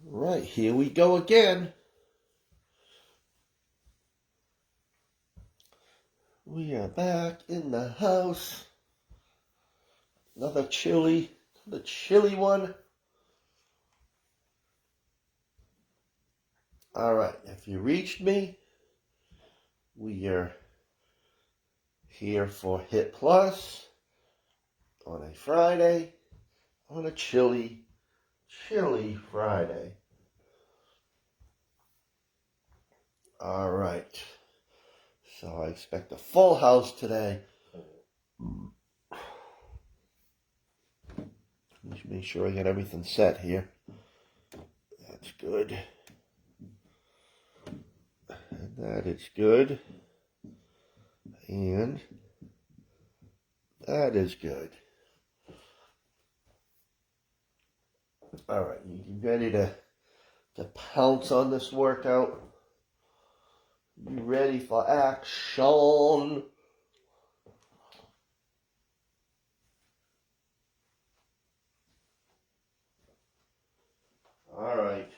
Right, here we go again. We are back in the house. Another chilly one. All right, if you reached me, we are here for HiitPlus on a Friday, on a chilly Friday. All right, so I expect a full house today. Let me make sure I get everything set here. That's good. And that is good. And that is good. All right, you ready to pounce on this workout? You ready for action? All right,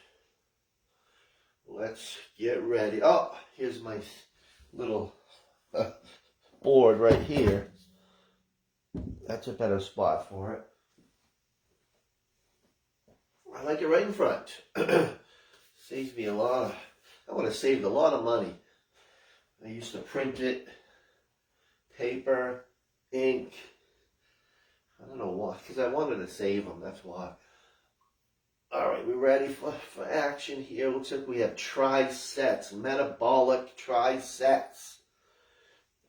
let's get ready. Oh, here's my little board right here. That's a better spot for it. I like it right in front. Saves me a lot of, I would have saved a lot of money. I used to print it, paper, ink. I don't know why, because I wanted to save them, that's why. All right, we ready for action here. Looks like we have trisets, metabolic trisets.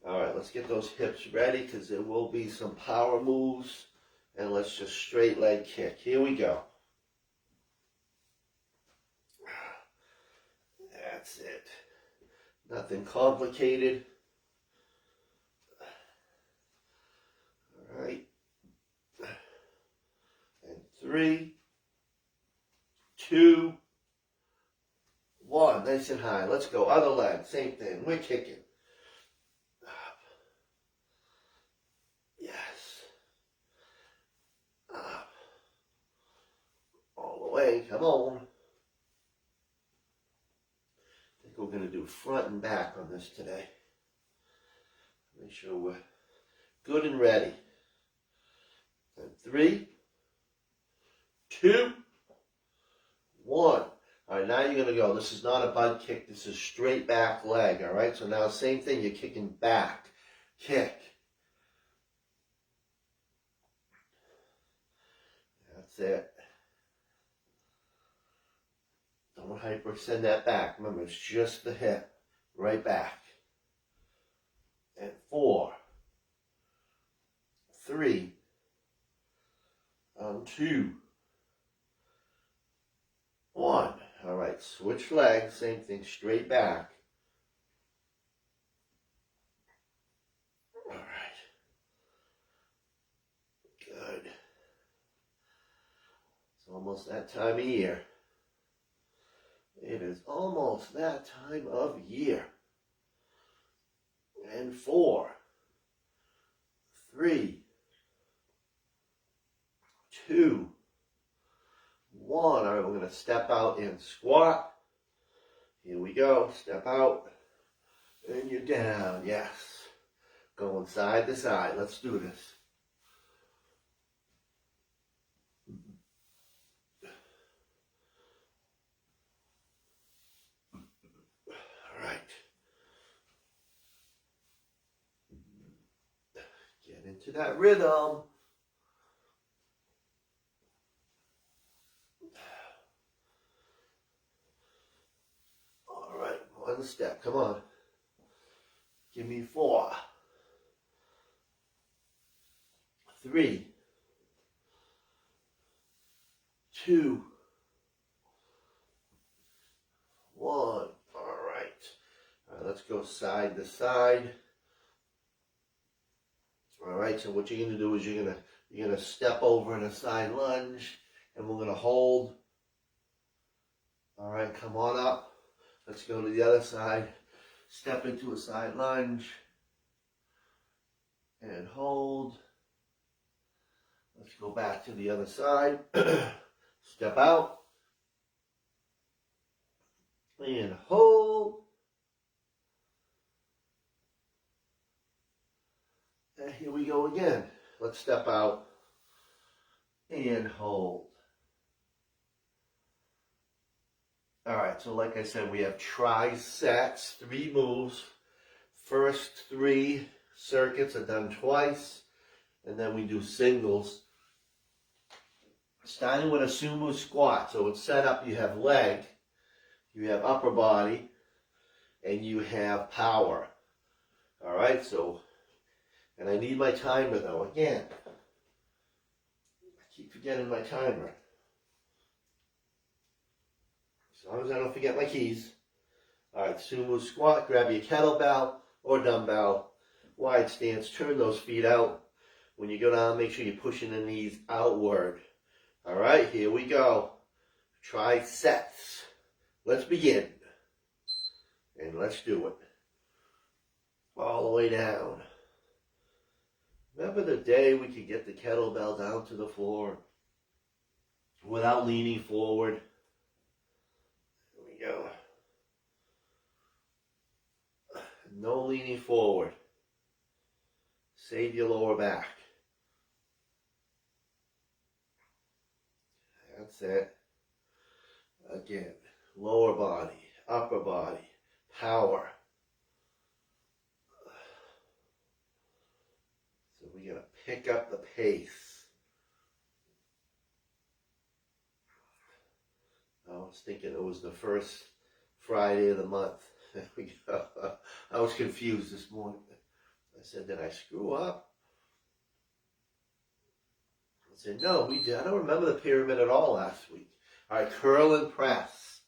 All right, let's get those hips ready because there will be some power moves. And let's just straight leg kick. Here we go. That's it. Nothing complicated. All right. And 3, 2, 1. Nice and high. Let's go. Other leg. Same thing. We're kicking. Up. Yes. Up. All the way. Come on. I think we're going to do front and back on this today. Make sure we're good and ready. And 3, 2, 1. All right, now you're going to go. This is not a butt kick. This is straight back leg, all right? So now same thing. You're kicking back. Kick. That's it. Don't hyperextend that back. Remember, it's just the hip. Right back. And 4, 3, 2, 1. All right, switch legs, same thing, straight back. All right. Good. It's almost that time of year. It is almost that time of year. And 4, 3, 2, 1. All right, we're going to step out and squat. Here we go. Step out. And you're down. Yes. Going side to side. Let's do this. All right. Get into that rhythm. One step, come on. Give me 4, 3, 2, 1. All right. Let's go side to side. All right, so what you're gonna do is you're gonna step over in a side lunge, and we're gonna hold. All right, come on up. Let's go to the other side. Step into a side lunge. And hold. Let's go back to the other side. Step out. And hold. And here we go again. Let's step out and hold. All right, so like I said, we have trisets, 3 moves. First 3 circuits are done twice, and then we do singles. Starting with a sumo squat. So it's set up, you have leg, you have upper body, and you have power. All right, so, and I need my timer though. Again, I keep forgetting my timer. As long as I don't forget my keys. All right, sumo squat, grab your kettlebell or dumbbell, wide stance, turn those feet out. When you go down, make sure you're pushing the knees outward. All right, here we go. Trisets. Let's begin. And let's do it. All the way down. Remember the day we could get the kettlebell down to the floor without leaning forward? Here we go. No leaning forward. Save your lower back. That's it. Again, lower body, upper body, power. So we're going to pick up the pace. I was thinking it was the first Friday of the month. There we go. I was confused this morning. I said, did I screw up? I said, no, we did. I don't remember the pyramid at all last week. All right, curl and press.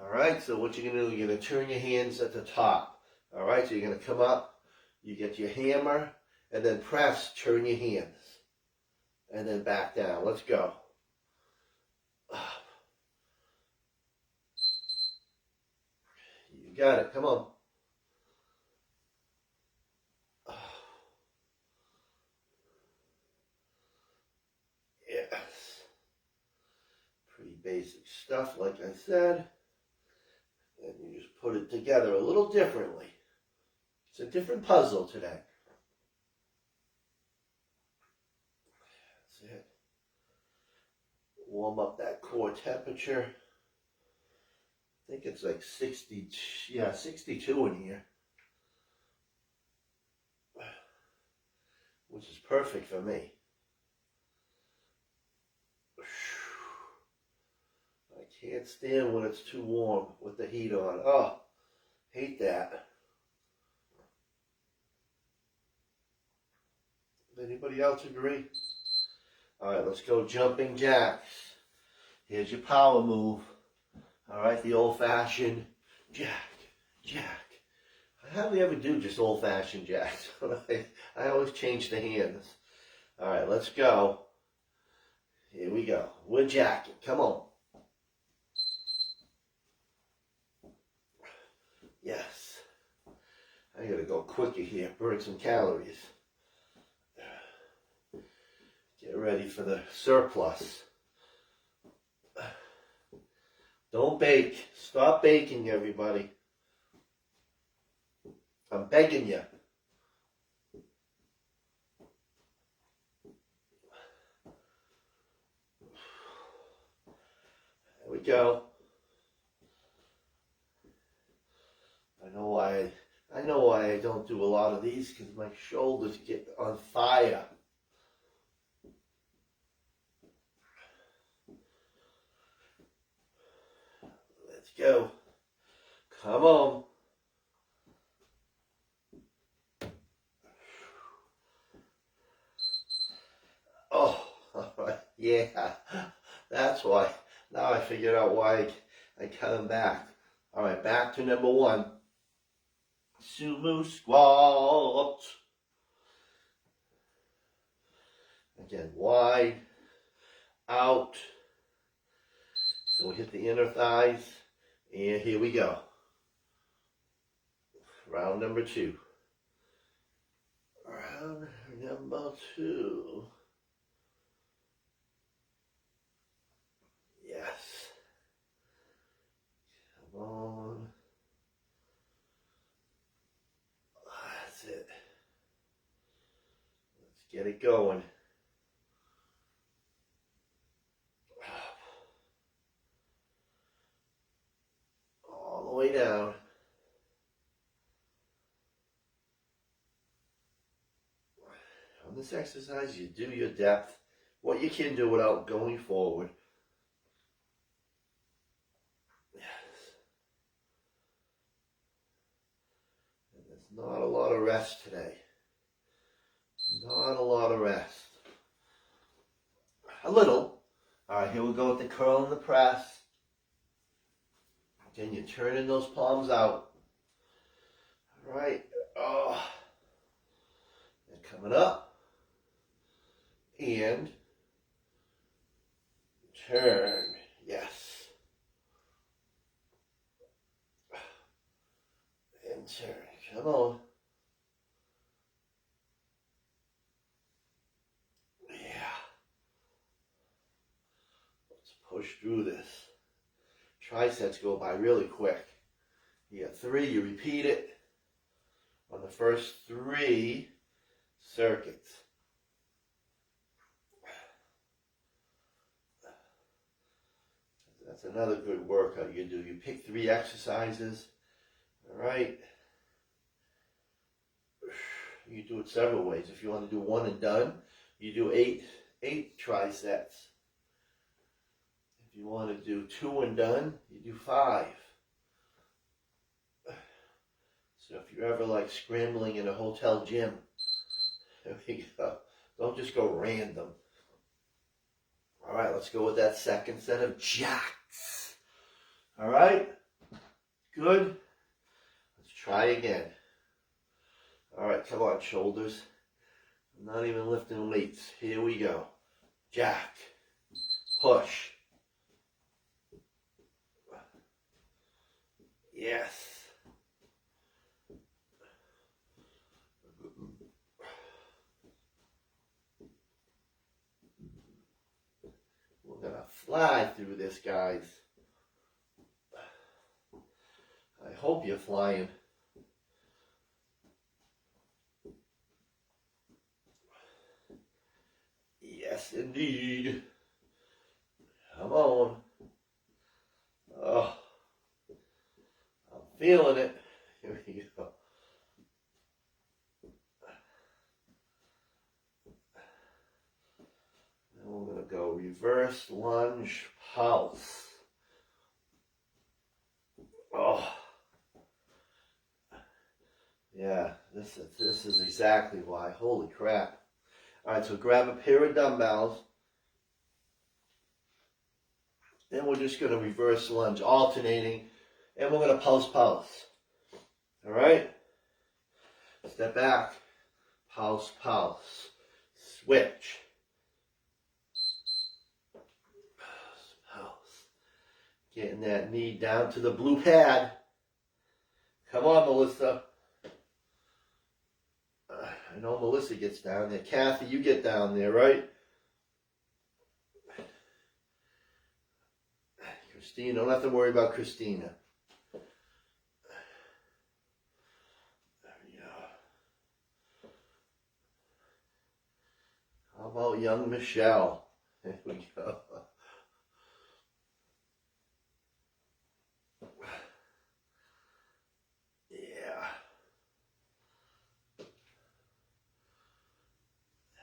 All right, so what you're going to do, you're going to turn your hands at the top. All right, so you're going to come up, you get your hammer, and then press, turn your hands. And then back down. Let's go. You got it. Come on. Yes. Pretty basic stuff, like I said. And you just put it together a little differently. It's a different puzzle today. That's it. Warm up that core temperature. I think it's like 60, yeah, 62 in here. Which is perfect for me. I can't stand when it's too warm with the heat on. Oh, hate that. Anybody else agree? All right, let's go jumping jacks. Here's your power move. All right, the old-fashioned jack, jack. I hardly ever do just old-fashioned jacks. I always change the hands. All right, let's go. Here we go. We're jacking. Come on. Yes. I gotta go quicker here. Burn some calories. Get ready for the surplus. Don't bake. Stop baking, everybody. I'm begging you. There we go. I know why I don't do a lot of these, because my shoulders get on fire. Let's go. Come on. Oh, all right. Yeah, that's why. Now I figured out why I cut them back. All right, back to number 1. Sumo squat. Again, wide, out. So we hit the inner thighs, and here we go. Round number 2. Round number 2. Yes. Come get it going. All the way down. On this exercise, you do your depth, what you can do without going forward. Yes. And there's not a lot of rest today. Not a lot of rest. A little. All right, here we go with the curl and the press. Then you're turning those palms out. All right. Oh. And coming up. And turn. Yes. And turn. Come on. Push through this. Triceps go by really quick. You got 3, you repeat it on the first 3 circuits. That's another good workout you do. You pick 3 exercises. All right. You do it several ways. If you want to do 1 and done, you do 8 triceps. If you want to do 2 and done, you do 5. So if you're ever like scrambling in a hotel gym, there we go. Don't just go random. All right, let's go with that second set of jacks. All right, good. Let's try again. All right, come on, shoulders. I'm not even lifting weights. Here we go. Jack, push. Yes. We're going to fly through this, guys. I hope you're flying. Yes, indeed. Come on. Oh. Feeling it. Here we go. Then we're going to go reverse lunge pulse. Oh. Yeah, this is exactly why. Holy crap. All right, so grab a pair of dumbbells. Then we're just going to reverse lunge, alternating. And we're going to pulse. All right? Step back. Pulse. Switch. Pulse. Getting that knee down to the blue pad. Come on, Melissa. I know Melissa gets down there. Kathy, you get down there, right? Christina, don't have to worry about Christina. How about young Michelle? There we go. Yeah.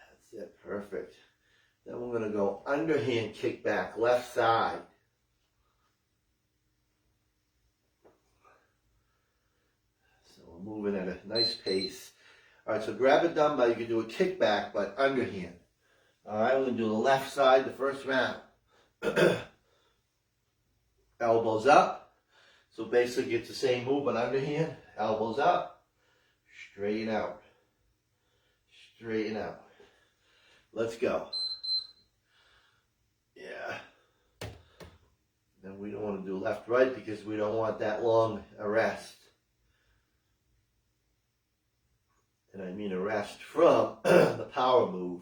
That's it. Perfect. Then we're going to go underhand kick back, left side. So we're moving at a nice pace. All right, so grab a dumbbell. You can do a kickback, but underhand. All right, we're going to do the left side the first round. Elbows up. So basically it's the same move, but underhand. Elbows up. Straighten out. Straighten out. Let's go. Yeah. Then we don't want to do left, right because we don't want that long a rest. And I mean a rest from the power move.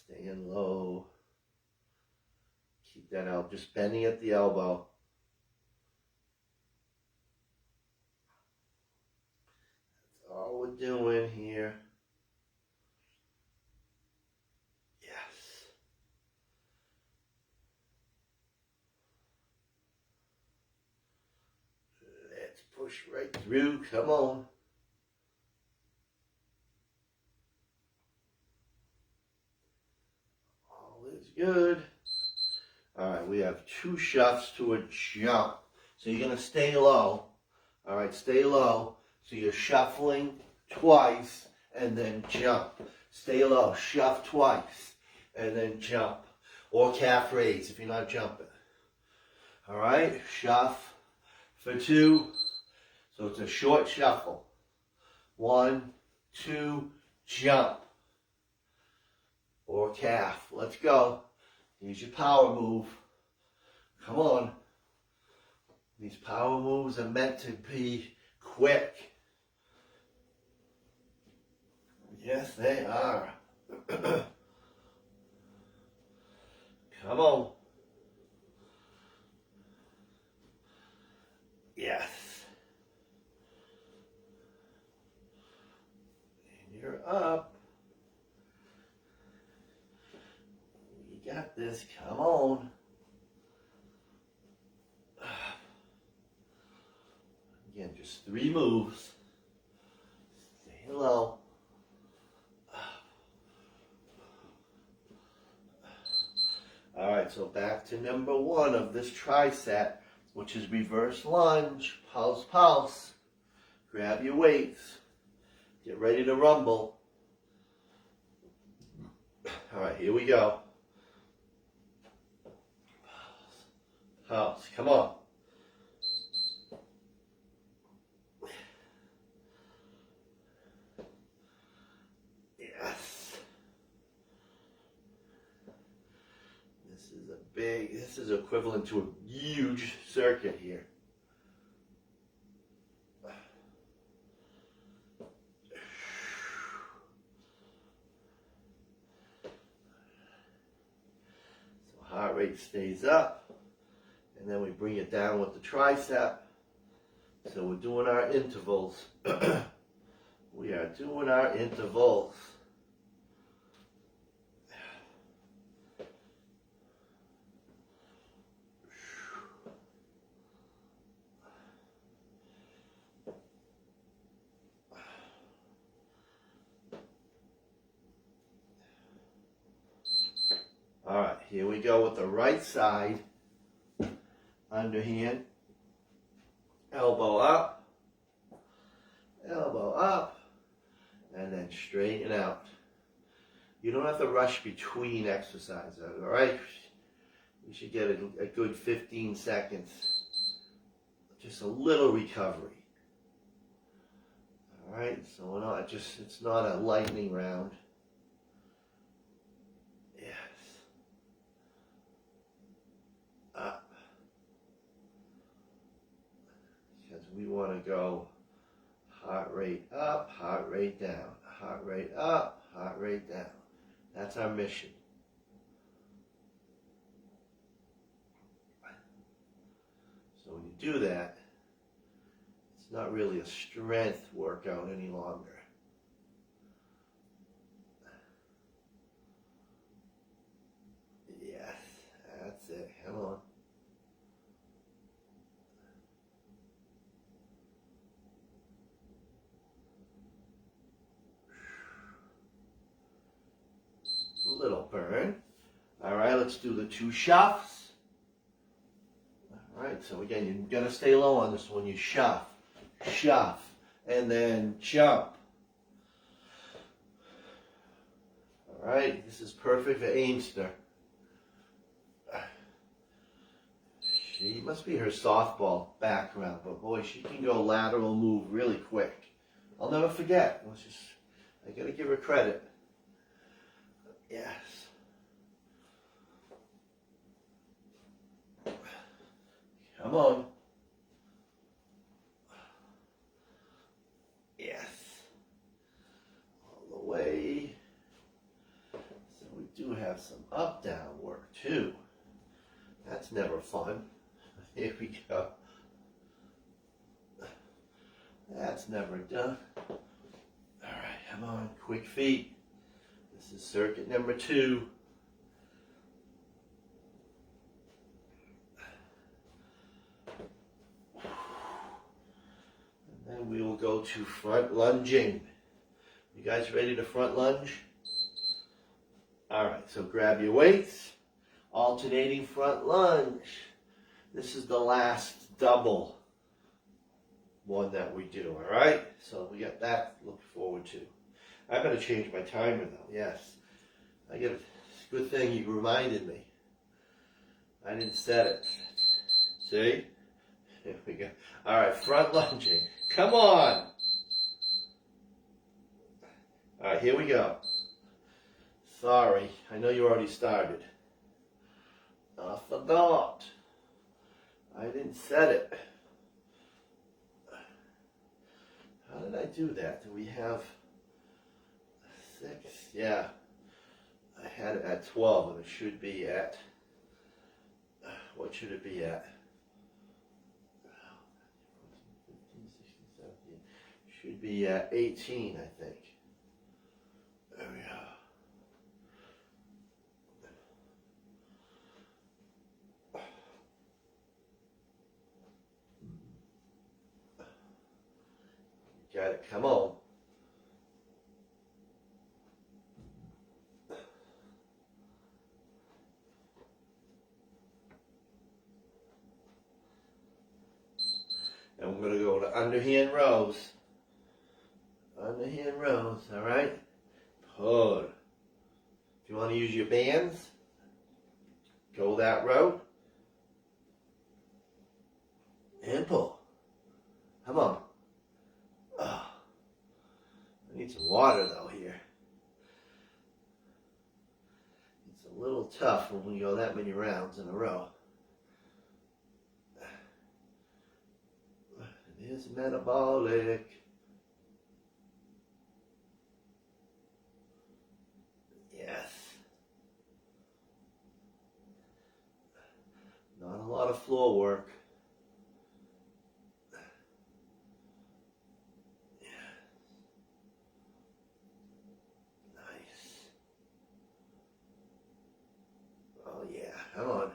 Staying low. Keep that out. Just bending at the elbow. we're doing here. Yes. Let's push right through. Come on. All is good. All right, we have 2 shuffs to a jump. So you're going to stay low. All right, stay low. So you're shuffling twice and then jump. Stay low, shuff twice and then jump. Or calf raise if you're not jumping. All right, shuff for 2. So it's a short shuffle. 1, 2, jump. Or calf. Let's go. Here's your power move. Come on. These power moves are meant to be quick. Yes, they are. Come on. Yes. And you're up. You got this. Come on. Again, just 3 moves. Stay low. All right, so back to number 1 of this tricep, which is reverse lunge, pulse, pulse. Grab your weights. Get ready to rumble. All right, here we go. Pulse, pulse, come on. Yes. This is equivalent to a huge circuit here. So heart rate stays up, and then we bring it down with the tricep. So we're doing our intervals. We are doing our intervals. All right, here we go with the right side. Underhand. Elbow up. Elbow up. And then straighten out. You don't have to rush between exercises, all right? You should get a good 15 seconds. Just a little recovery. All right, so it's not a lightning round. Yes. Up. Because we want to go heart rate up, heart rate down, heart rate up, heart rate down. That's our mission. So when you do that, it's not really a strength workout any longer. Yes, that's it. Come on. A little burn. All right, let's do the 2 shuffs. All right, so again, you're going to stay low on this one. You shuff, shuff, and then jump. All right, this is perfect for Aimster. She must be her softball background, but boy, she can go lateral move really quick. I'll never forget. I got to give her credit. Yes. Come on. Yes. All the way. So we do have some up-down work too. That's never fun. Here we go. That's never done. Come on, quick feet. This is circuit number 2. And then we will go to front lunging. You guys ready to front lunge? All right, so grab your weights. Alternating front lunge. This is the last double one that we do, all right? So we got that to look forward to. I better change my timer though, yes. It's a good thing you reminded me. I didn't set it. See? Here we go. All right, front lunging. Come on. All right, here we go. Sorry, I know you already started. I forgot. I didn't set it. How did I do that? Do we have 6? Yeah. I had it at 12 and it should be at, what should it be at? 15, 16, 17. Should be at 18, I think. There we go. Got it, come on. And we're going to go to underhand rows. Underhand rows, all right? Pull. If you want to use your bands, go that route. And pull. Come on. Oh, I need some water though here. It's a little tough when we go that many rounds in a row. It is metabolic. Yes. Not a lot of floor work. Come on.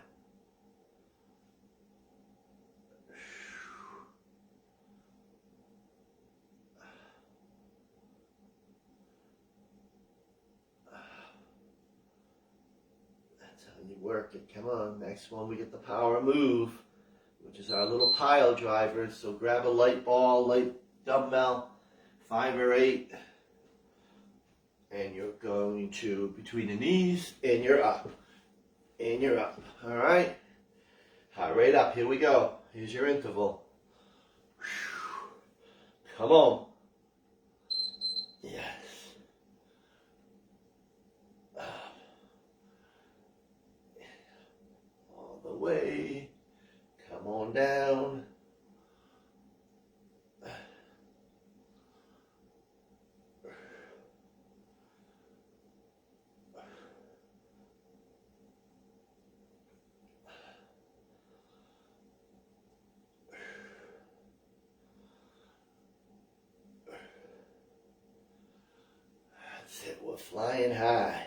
That's how you work it. Come on. Next one, we get the power move, which is our little pile drivers. So grab a light ball, light dumbbell, 5 or 8. And you're going to between the knees and you're up. And you're up. All right? Heart rate up. Here we go. Here's your interval. Come on. Yes. All the way. Come on down. We're flying high.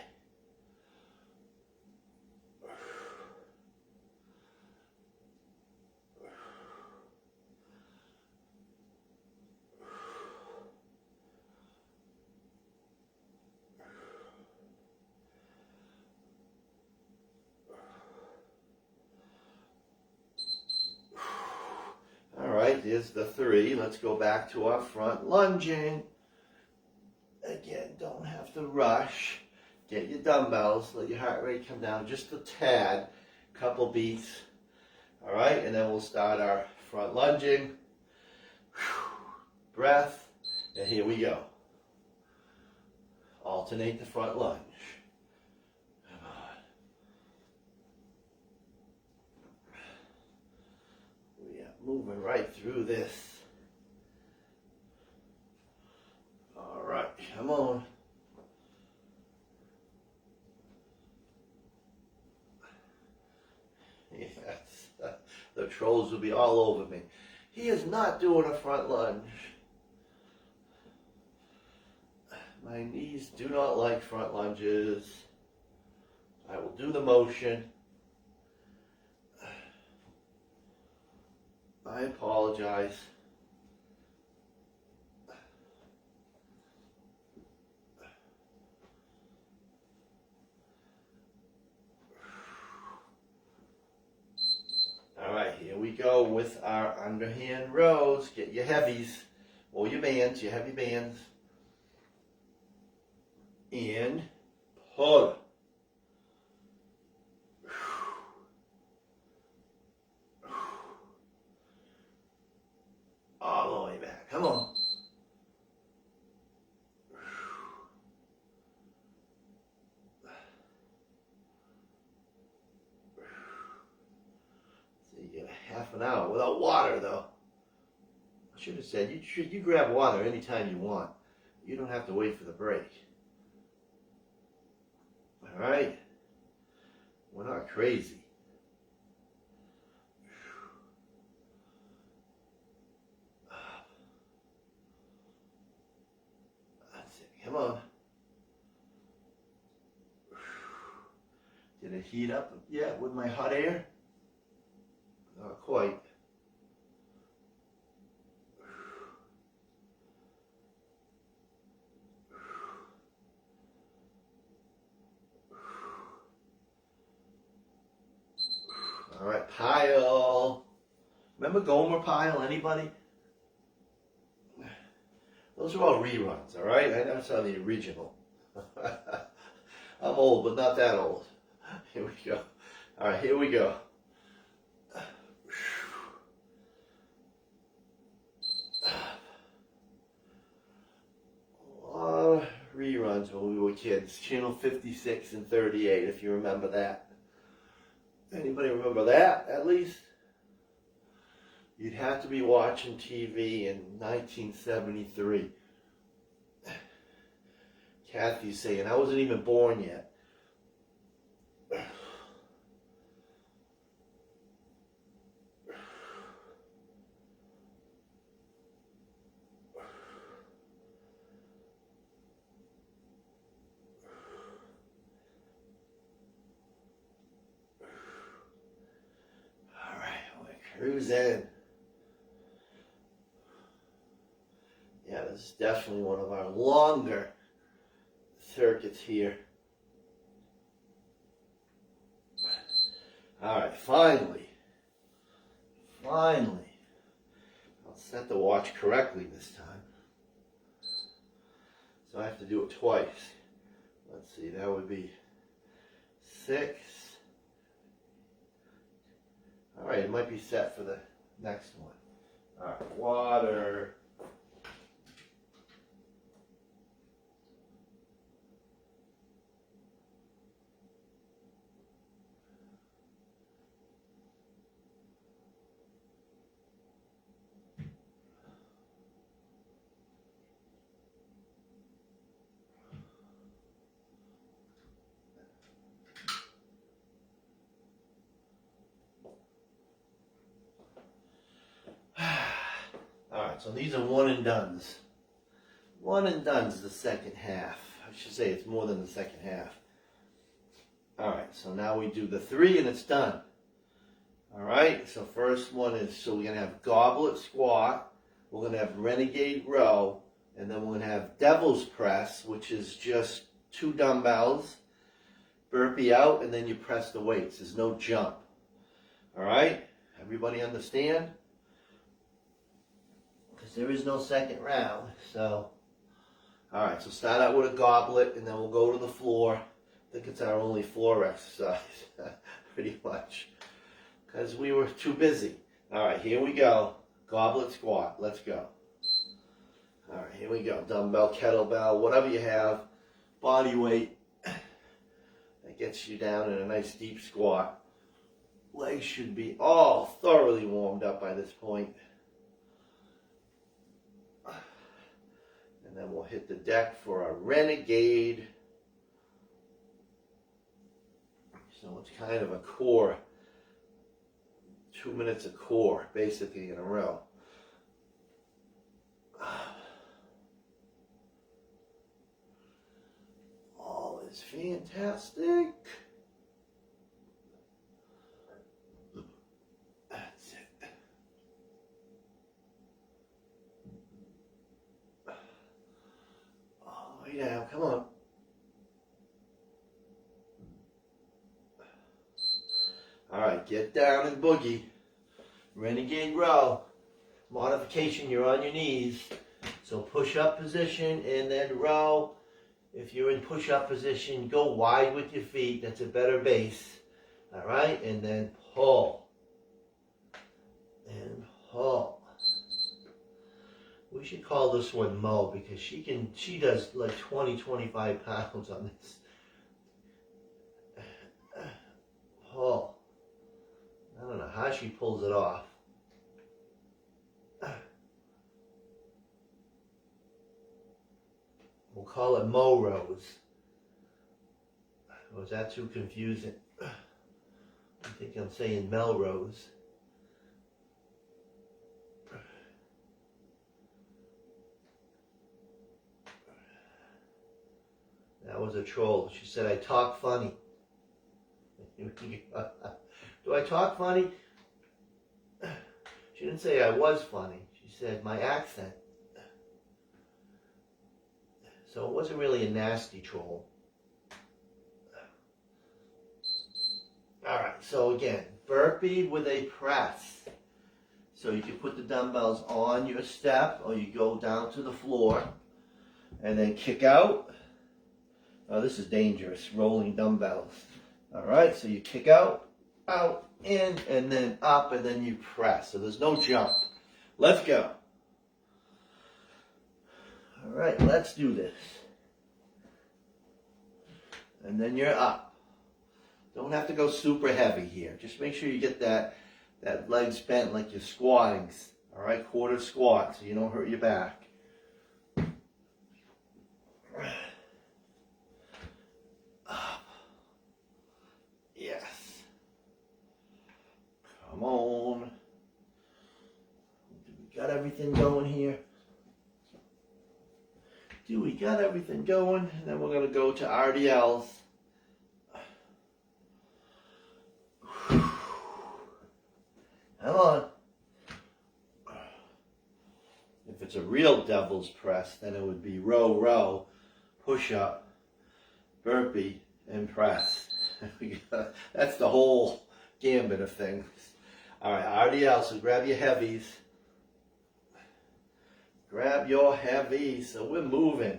All right, there's the 3. Let's go back to our front lunging. Again, don't have to rush. Get your dumbbells, let your heart rate come down just a tad, couple beats. All right, and then we'll start our front lunging. Breath, and here we go. Alternate the front lunge. Come on. We are moving right through this. All right, come on. Yes, the trolls will be all over me. He is not doing a front lunge. My knees do not like front lunges. I will do the motion. I apologize. All right, here we go with our underhand rows. Get your heavies, or your bands, your heavy bands. And pull. All the way back. Come on. So you get a half an hour without water, though. I should have said you grab water anytime you want. You don't have to wait for the break. All right. We're not crazy. That's it. Come on. Did it heat up yet with my hot air? Not quite. All right, pile. Remember Gomer Pile? Anybody? Those are all reruns, all right? I never saw the original. I'm old, but not that old. Here we go. All right, here we go. A lot of reruns when we were kids. Channel 56 and 38, if you remember that. Anybody remember that, at least? You'd have to be watching TV in 1973. Kathy's saying, I wasn't even born yet. All right, we're cruising. Yeah, this is definitely one of our longer circuits here. All right, finally, I'll set the watch correctly this time. So I have to do it twice. Let's see, that would be 6. All right, it might be set for the next one. All right, water. Alright, so these are one and dones. One and done's the second half. I should say it's more than the second half. Alright, so now we do the 3 and it's done. Alright, so first one is, so we're going to have goblet squat, we're going to have renegade row, and then we're going to have devil's press, which is just 2 dumbbells, burpee out, and then you press the weights. There's no jump. Alright, everybody understand? Because there is no second round. So, alright, so start out with a goblet, and then we'll go to the floor. I think it's our only floor exercise, pretty much. Because we were too busy. Alright, here we go. Goblet squat. Let's go. Alright, here we go. Dumbbell, kettlebell, whatever you have. Body weight. That gets you down in a nice deep squat. Legs should be all thoroughly warmed up by this point. And then we'll hit the deck for a renegade. So it's kind of a core. 2 minutes of core, basically, in a row. is fantastic. That's it. All the way down, come on. All right, get down and boogie. Renegade row. Modification, you're on your knees. So push-up position and then row. If you're in push-up position, go wide with your feet. That's a better base. All right, and then pull. And pull. We should call this one Mo because she does like 20, 25 pounds on this. Pull. I don't know how she pulls it off. We'll call it Mo Rose. Or is that too confusing? I think I'm saying Melrose. That was a troll. She said I talk funny. Do I talk funny? She didn't say I was funny. She said my accent. So it wasn't really a nasty troll. All right, so again, burpee with a press. So you can put the dumbbells on your step or you go down to the floor and then kick out. Oh, this is dangerous, rolling dumbbells. All right, so you kick out, in, and then up, and then you press. So there's no jump. Let's go. All right, let's do this. And then you're up. Don't have to go super heavy here. Just make sure you get that legs bent like you're squatting. All right, quarter squat so you don't hurt your back. Up. Yes. Come on. We got everything going here. We got everything going, and then we're going to go to RDLs. Come on. If it's a real devil's press, then it would be row, row, push up, burpee, and press. That's the whole gambit of things. All right, RDL, so grab your heavies. Grab your heavies. So we're moving.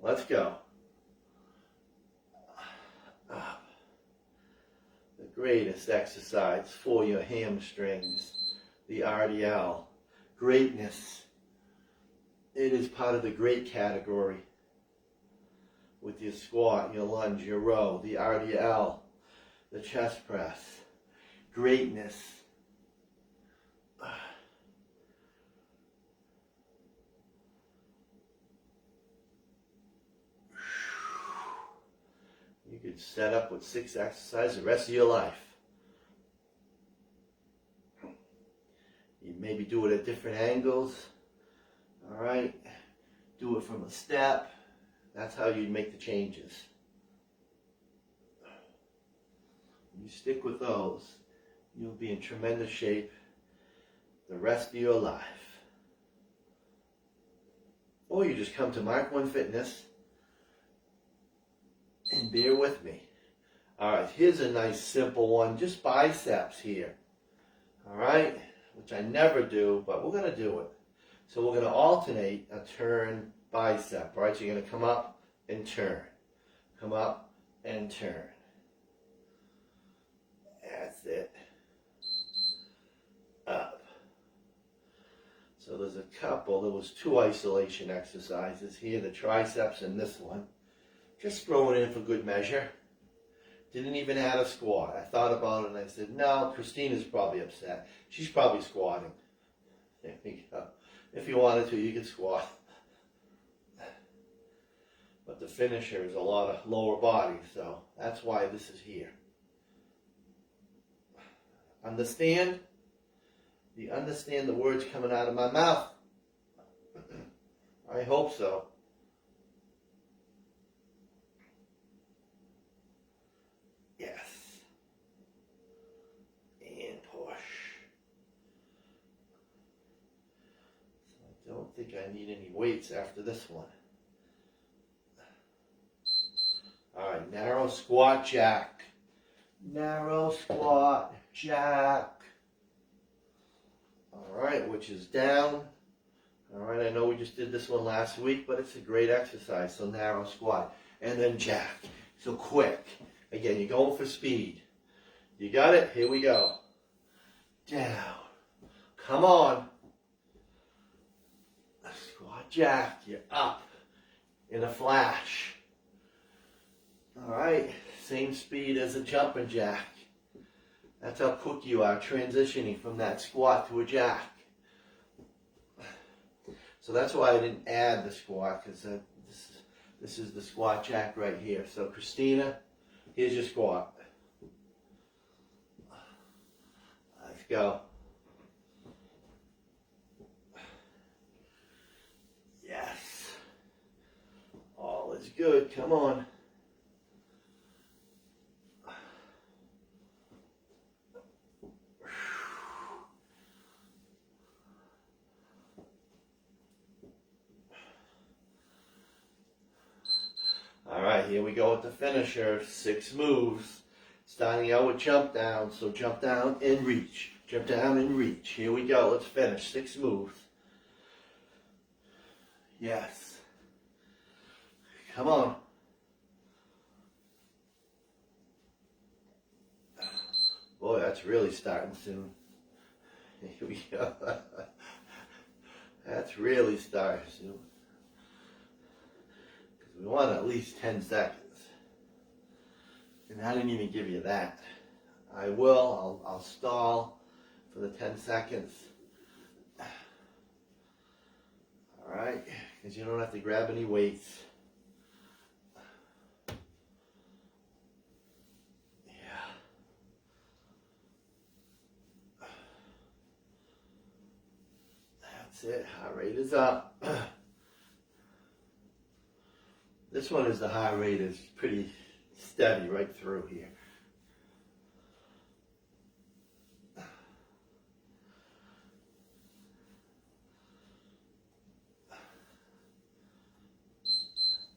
Let's go. The greatest exercise for your hamstrings, the RDL. Greatness. It is part of the great category. With your squat, your lunge, your row, the RDL, the chest press. Greatness. You could set up with 6 exercises the rest of your life. You maybe do it at different angles. All right. Do it from a step. That's how you make the changes. You stick with those, you'll be in tremendous shape the rest of your life. Or you just come to Mark One Fitness and bear with me. All right, here's a nice simple one, just biceps here. All right, which I never do, but we're going to do it. So we're going to alternate a turn bicep. All right, so you're going to come up and turn. Come up and turn. That's it. Up. So there's a couple. There was 2 isolation exercises here, the triceps and this one. Just throwing it in for good measure. Didn't even add a squat. I thought about it and I said, no, Christina's probably upset. She's probably squatting. There we go. If you wanted to, you could squat. But the finisher is a lot of lower body, so that's why this is here. Understand? Do you understand the words coming out of my mouth? I hope so. think I need any weights after this one. All right, narrow squat jack. Narrow squat jack. All right, which is down. All right, I know we just did this one last week, but it's a great exercise. So narrow squat and then jack. So quick. Again, you're going for speed. You got it? Here we go. Down. Come on. Squat jack. You're up in a flash. All right, same speed as a jumping jack. That's how quick you are transitioning from that squat to a jack. So that's why I didn't add the squat, because this is the squat jack right here. So Christina, here's your squat. Let's go. Yes. All is good. Come on. All right, here we go with the finisher. 6 moves. Starting out with jump down. So jump down and reach. Jump down and reach. Here we go. Let's finish. 6 moves. Yes. Come on. Boy, that's really starting soon. Here we go. That's really starting soon. We want at least 10 seconds. And I didn't even give you that. I will. I'll stall for the 10 seconds. All right, because you don't have to grab any weights. Yeah. That's it. Heart rate is up. This one is the heart rate is pretty steady right through here.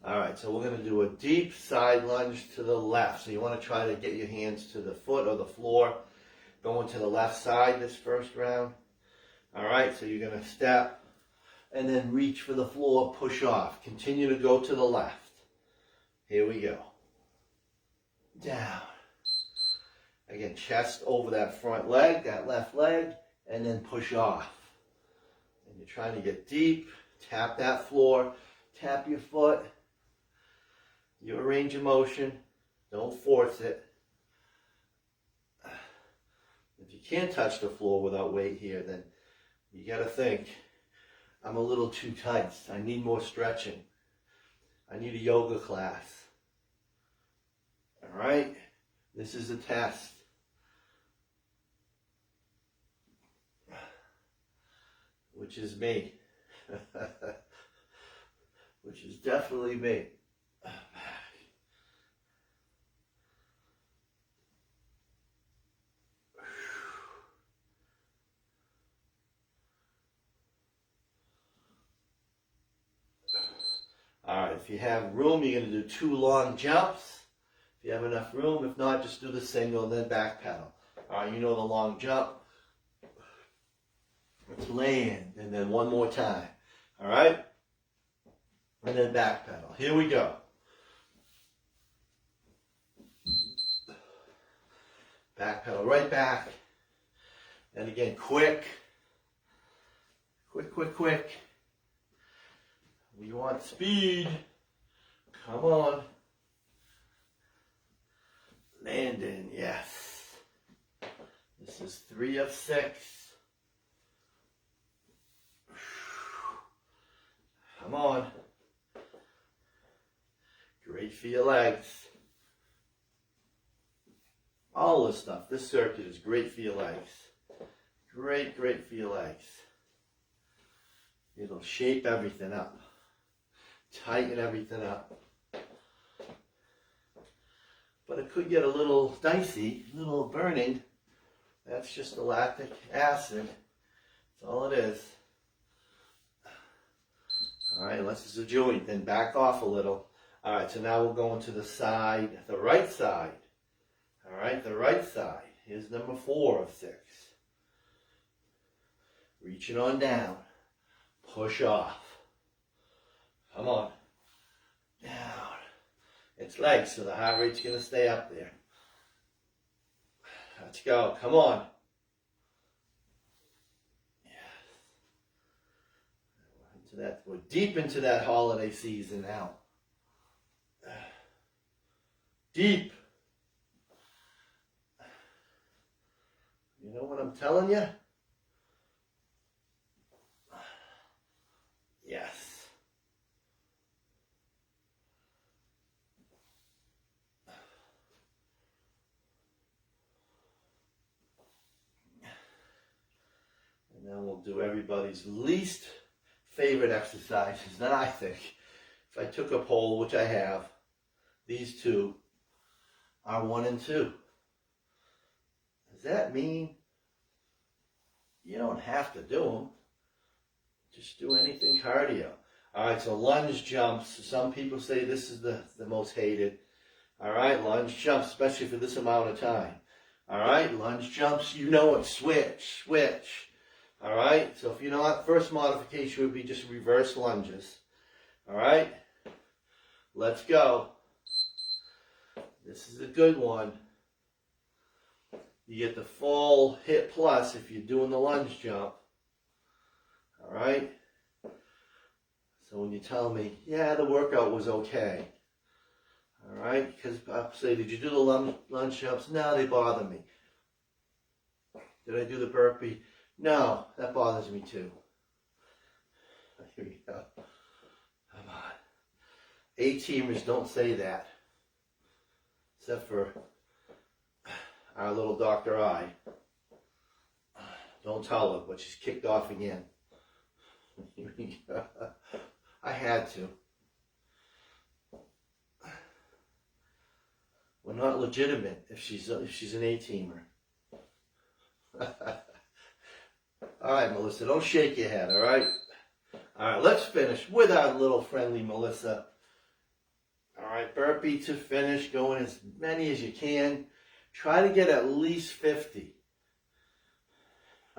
All right, so we're going to do a deep side lunge to the left. So you want to try to get your hands to the foot or the floor, going to the left side this first round. All right, so you're going to step and then reach for the floor, push off. Continue to go to the left. Here we go. Down. Again, chest over that front leg, that left leg, and then push off. And you're trying to get deep. Tap that floor. Tap your foot. Your range of motion. Don't force it. If you can't touch the floor without weight here, then you got to think, I'm a little too tight. I need more stretching. I need a yoga class. All right? This is a test. Which is me. Which is definitely me. All right, if you have room, you're going to do 2 long jumps. If you have enough room, if not, just do the single and then back pedal. All right, you know the long jump. Let's land, and then one more time. All right? And then back pedal. Here we go. Back pedal right back. And again, quick. Quick, quick, quick. We want speed. Come on. Landing, yes. This is 3 of 6. Come on. Great for your legs. All this stuff, this circuit is great for your legs. Great, great for your legs. It'll shape everything up. Tighten everything up. But it could get a little dicey, a little burning. That's just the lactic acid. That's all it is. All right, unless it's a joint, then back off a little. All right, so now we'll go into the side, the right side. All right, the right side. Here's number 4 of 6. Reaching on down. Push off. Come on. Down. It's legs, so the heart rate's going to stay up there. Let's go. Come on. Yes. We're deep into that holiday season now. Deep. You know what I'm telling you? Yes. And then we'll do everybody's least favorite exercises that I think. If I took a poll, which I have, these two are 1 and 2. Does that mean you don't have to do them? Just do anything cardio. All right, so lunge jumps. Some people say this is the most hated. All right, lunge jumps, especially for this amount of time. All right, lunge jumps, you know it. Switch, switch. All right, so if you're not, first modification would be just reverse lunges. All right, let's go. This is a good one. You get the full HiitPlus if you're doing the lunge jump. All right. So when you tell me, yeah, the workout was okay. All right, because I'll say, did you do the lunge jumps? No, they bother me. Did I do the burpee? No, that bothers me too. Here we go. Come on. A-teamers don't say that. Except for our little Dr. I. Don't tell her, but she's kicked off again. I had to. We're not legitimate if she's an A-teamer. All right, Melissa, don't shake your head, all right? All right, let's finish with our little friendly Melissa. All right, burpee to finish, going as many as you can. Try to get at least 50.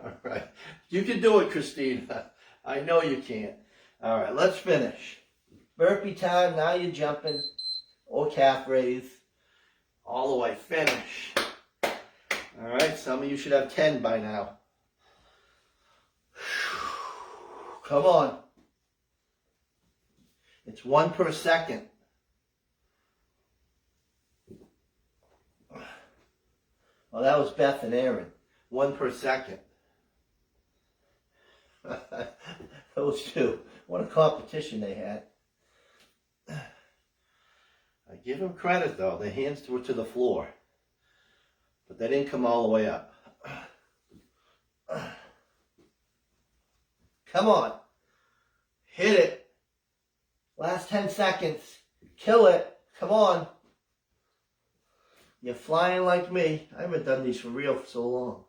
All right, you can do it, Christina. I know you can. All right, let's finish. Burpee time, now you're jumping, or calf raise. All the way, finish. All right, some of you should have 10 by now. Come on. It's 1 per second. Well, that was Beth and Aaron. 1 per second. Those two. What a competition they had. I give them credit, though. Their hands were to the floor. But they didn't come all the way up. Come on. Hit it. Last 10 seconds. Kill it. Come on. You're flying like me. I haven't done these for real for so long.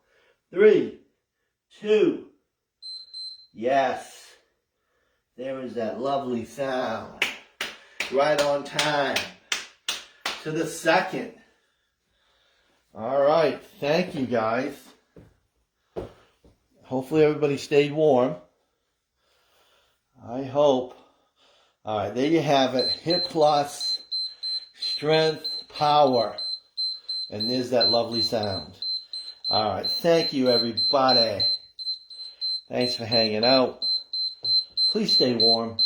3, 2. Yes. There is that lovely sound. Right on time. To the second. All right. Thank you, guys. Hopefully everybody stayed warm. I hope. All right. There you have it. HiitPlus, strength, power. And there's that lovely sound. All right. Thank you, everybody. Thanks for hanging out. Please stay warm.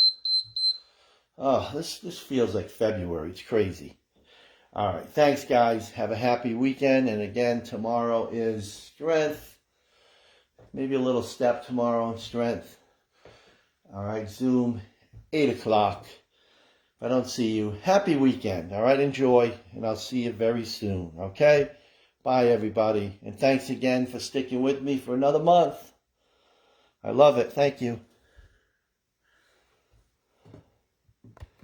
Oh, this feels like February. It's crazy. All right. Thanks, guys. Have a happy weekend. And again, tomorrow is strength. Maybe a little step tomorrow in strength. All right. Zoom, 8 o'clock. If I don't see you, happy weekend. All right. Enjoy. And I'll see you very soon. Okay. Bye, everybody. And thanks again for sticking with me for another month. I love it. Thank you.